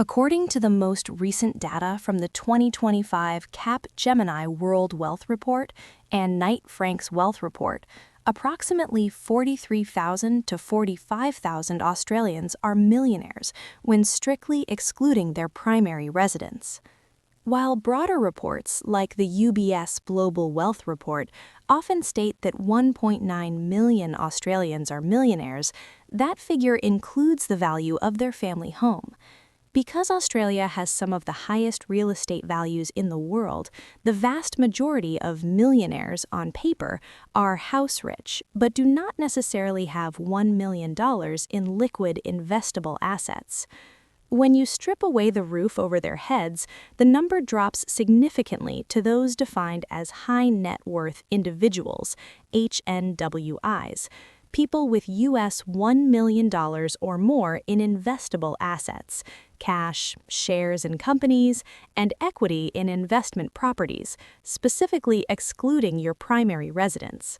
According to the most recent data from the 2025 Capgemini World Wealth Report and Knight Frank's Wealth Report, approximately 43,000 to 45,000 Australians are millionaires when strictly excluding their primary residence. While broader reports, like the UBS Global Wealth Report, often state that 1.9 million Australians are millionaires, that figure includes the value of their family home. Because Australia has some of the highest real estate values in the world, the vast majority of millionaires on paper are house rich, but do not necessarily have $1 million in liquid investable assets. When you strip away the roof over their heads, the number drops significantly to those defined as high net worth individuals, HNWIs, people with US $1 million or more in investable assets, cash, shares in companies, and equity in investment properties, specifically excluding your primary residence.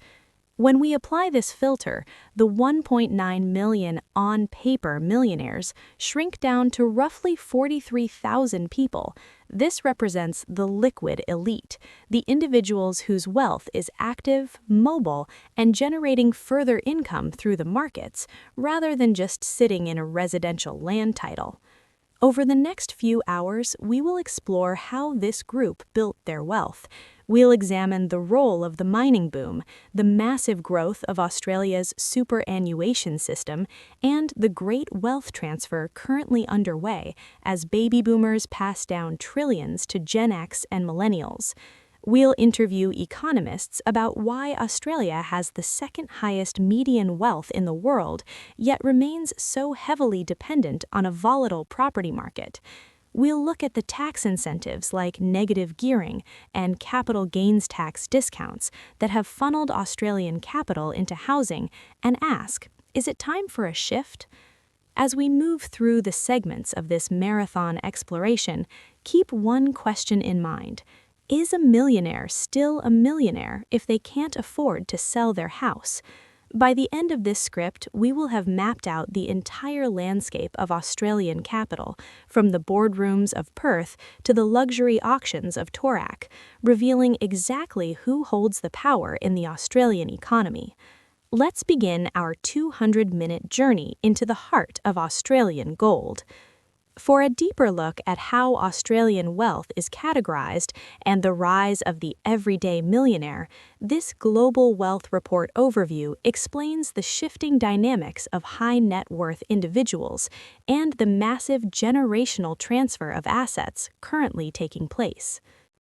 When we apply this filter, the 1.9 million on-paper millionaires shrink down to roughly 43,000 people. This represents the liquid elite, the individuals whose wealth is active, mobile, and generating further income through the markets, rather than just sitting in a residential land title. Over the next few hours, we will explore how this group built their wealth. We'll examine the role of the mining boom, the massive growth of Australia's superannuation system, and the great wealth transfer currently underway as baby boomers pass down trillions to Gen X and millennials. We'll interview economists about why Australia has the second highest median wealth in the world, yet remains so heavily dependent on a volatile property market. We'll look at the tax incentives like negative gearing and capital gains tax discounts that have funneled Australian capital into housing and ask, is it time for a shift? As we move through the segments of this marathon exploration, keep one question in mind. Is a millionaire still a millionaire if they can't afford to sell their house? By the end of this script, we will have mapped out the entire landscape of Australian capital, from the boardrooms of Perth to the luxury auctions of Toorak, revealing exactly who holds the power in the Australian economy. Let's begin our 200-minute journey into the heart of Australian gold. For a deeper look at how Australian wealth is categorized and the rise of the everyday millionaire, this Global Wealth Report overview explains the shifting dynamics of high net worth individuals and the massive generational transfer of assets currently taking place.